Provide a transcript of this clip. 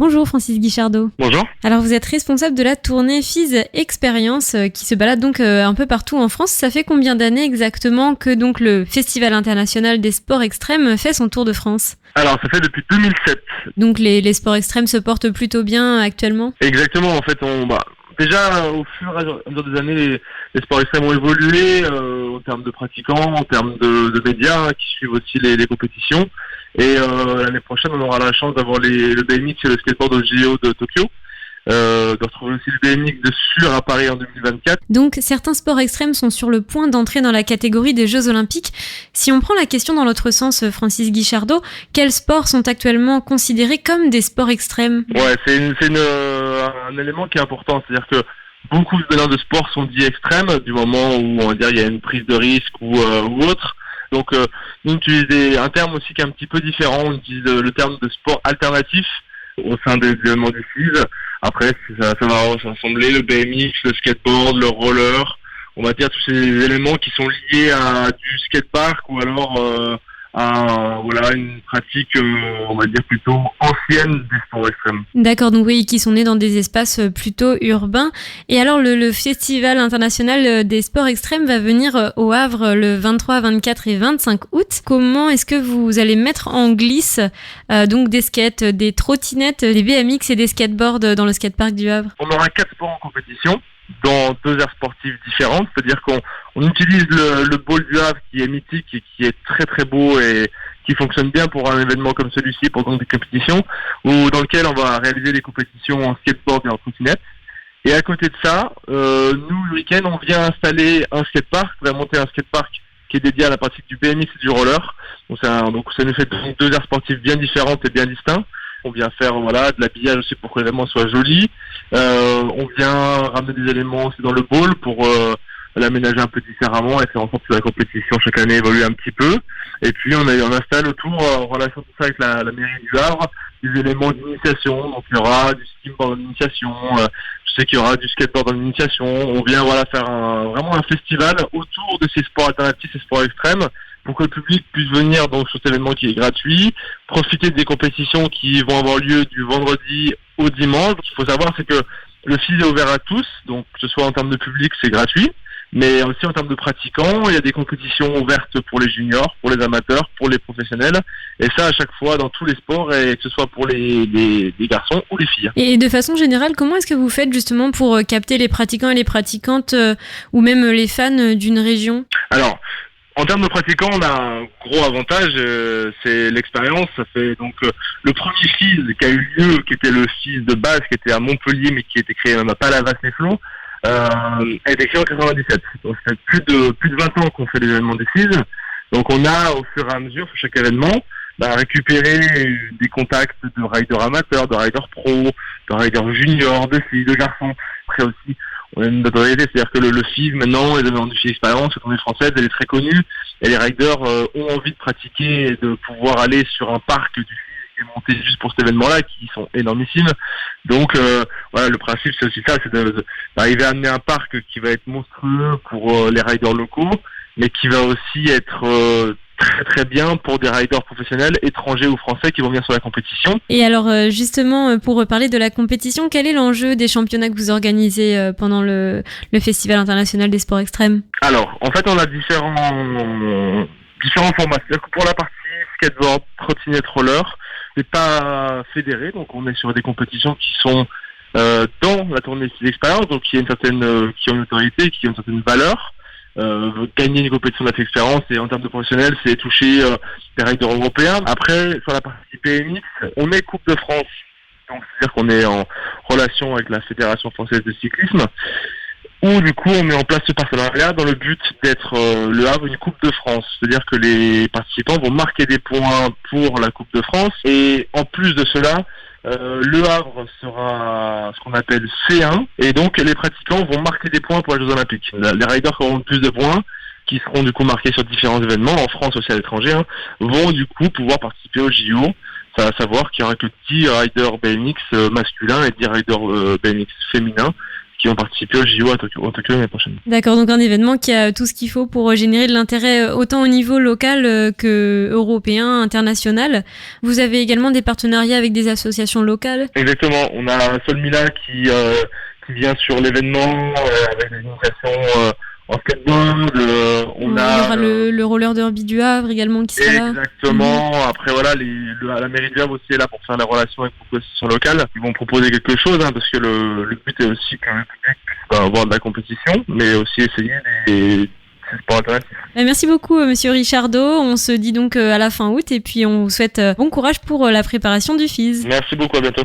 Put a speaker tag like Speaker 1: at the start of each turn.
Speaker 1: Bonjour Francis Guichardeau.
Speaker 2: Bonjour.
Speaker 1: Alors vous êtes responsable de la tournée FIS Experience qui se balade donc un peu partout en France. Ça fait combien d'années exactement que donc le Festival international des sports extrêmes fait son tour de France ?
Speaker 2: Alors, ça fait depuis 2007.
Speaker 1: Donc les sports extrêmes se portent plutôt bien actuellement ?
Speaker 2: Exactement, en fait, déjà, au fur et à mesure des années, les sports extrêmes ont évolué en termes de pratiquants, en termes de médias qui suivent aussi les compétitions. Et l'année prochaine, on aura la chance d'avoir le BMX et le skateboard au JO de Tokyo. De retrouver aussi le BMX de Sur à Paris en 2024.
Speaker 1: Donc certains sports extrêmes sont sur le point d'entrer dans la catégorie des Jeux Olympiques. Si on prend la question dans l'autre sens, Francis Guichardeau, quels sports sont actuellement considérés comme des sports extrêmes ?
Speaker 2: Ouais, c'est un élément qui est important, c'est-à-dire que beaucoup de sports sont dits extrêmes du moment où on va dire il y a une prise de risque ou autre. Donc nous utilisons un terme aussi qui est un petit peu différent, on utilise le terme de sport alternatif au sein des éléments du FIS. Après, ça va rassembler le BMX, le skateboard, le roller, on va dire tous ces éléments qui sont liés à du skatepark ou alors à une pratique, on va dire plutôt ancienne des sports extrêmes.
Speaker 1: D'accord, donc oui, qui sont nés dans des espaces plutôt urbains. Et alors le Festival international des sports extrêmes va venir au Havre le 23, 24 et 25 août. Comment est-ce que vous allez mettre en glisse donc des skates, des trottinettes, des BMX et des skateboards dans le skatepark du Havre ?
Speaker 2: On aura 4 sports en compétition dans 2 aires sportives différentes, c'est-à-dire qu'on utilise le ball du Havre qui est mythique et qui est très très beau et qui fonctionne bien pour un événement comme celui-ci, pour donc des compétitions, dans lequel on va réaliser des compétitions en skateboard et en trottinette. Et à côté de ça, nous le week-end, on vient installer un skatepark, on va monter un skatepark qui est dédié à la pratique du BMX et du roller. Donc ça nous fait 2 aires sportives bien différentes et bien distinctes. On vient faire de l'habillage aussi pour que l'événement soit joli. On vient ramener des éléments aussi dans le ball pour l'aménager un peu différemment et faire en sorte que la compétition chaque année évolue un petit peu. Et puis on installe autour, en relation tout ça avec la mairie du Havre, des éléments d'initiation. Donc il y aura du skimboard en initiation, je sais qu'il y aura du skateboard en initiation. On vient faire vraiment un festival autour de ces sports alternatifs, ces sports extrêmes, pour que le public puisse venir donc sur cet événement qui est gratuit, profiter des compétitions qui vont avoir lieu du vendredi au dimanche. Ce qu'il faut savoir, c'est que le FIS est ouvert à tous, donc que ce soit en termes de public, c'est gratuit, mais aussi en termes de pratiquants, il y a des compétitions ouvertes pour les juniors, pour les amateurs, pour les professionnels, et ça à chaque fois dans tous les sports, et que ce soit pour les garçons ou les filles.
Speaker 1: Et de façon générale, comment est-ce que vous faites justement pour capter les pratiquants et les pratiquantes, ou même les fans d'une région ?
Speaker 2: Alors, en termes de pratiquants, on a un gros avantage, c'est l'expérience. Ça fait donc le premier FIS qui a eu lieu, qui était le FIS de base, qui était à Montpellier, mais qui a été créé même à Palavas-les-Flots, a été créé en 97. Donc ça fait plus de 20 ans qu'on fait des événements des FIS. Donc on a, au fur et à mesure, sur chaque événement, récupéré des contacts de riders amateurs, de riders pro, de riders juniors, de filles, de garçons. Après aussi, on a une notoriété, c'est-à-dire que le FIS maintenant, les événements du FIS Expérience, la tournée française, elle est très connue, et les riders ont envie de pratiquer et de pouvoir aller sur un parc du FIS qui est monté juste pour cet événement-là, qui sont énormissimes. Donc le principe c'est aussi ça, c'est d'arriver à amener un parc qui va être monstrueux pour les riders locaux, mais qui va aussi être très très bien pour des riders professionnels étrangers ou français qui vont venir sur la compétition.
Speaker 1: Et alors justement, pour parler de la compétition, quel est l'enjeu des championnats que vous organisez pendant le Festival international des sports extrêmes ?
Speaker 2: Alors, en fait, on a différents formats. C'est-à-dire que pour la partie skateboard, trottinette, roller, c'est pas fédéré, donc on est sur des compétitions qui sont dans la tournée d'expérience, donc qui ont une autorité, qui ont une certaine valeur. Gagner une compétition de expérience et en termes de professionnels, c'est toucher des riders européens. Après, sur la partie PMX, on est Coupe de France, donc c'est-à-dire qu'on est en relation avec la Fédération française de cyclisme, où du coup on met en place ce partenariat dans le but d'être le Havre une Coupe de France, c'est-à-dire que les participants vont marquer des points pour la Coupe de France, et en plus de cela, le Havre sera ce qu'on appelle C1, et donc les pratiquants vont marquer des points pour les Jeux Olympiques. Les riders qui auront le plus de points, qui seront du coup marqués sur différents événements, en France aussi à l'étranger, vont du coup pouvoir participer au JO. Ça va savoir qu'il y aura que 10 riders BMX masculins et 10 riders BMX féminins, qui vont participer au JO à Tokyo l'année prochaine.
Speaker 1: D'accord, donc un événement qui a tout ce qu'il faut pour générer de l'intérêt autant au niveau local que européen, international. Vous avez également des partenariats avec des associations locales?
Speaker 2: Exactement, on a Solmila qui vient sur l'événement avec des initiations en skateboard.
Speaker 1: Il y aura le roller derby du Havre également qui sera là.
Speaker 2: Exactement. Après voilà, la mairie du Havre aussi est là pour faire la relation avec les associations locales. Ils vont proposer quelque chose parce que le but est aussi que le public puisse avoir de la compétition, mais aussi essayer des sports alternatifs.
Speaker 1: Merci beaucoup Monsieur Richardot. On se dit donc à la fin août et puis on vous souhaite bon courage pour la préparation du FIS.
Speaker 2: Merci beaucoup, à bientôt.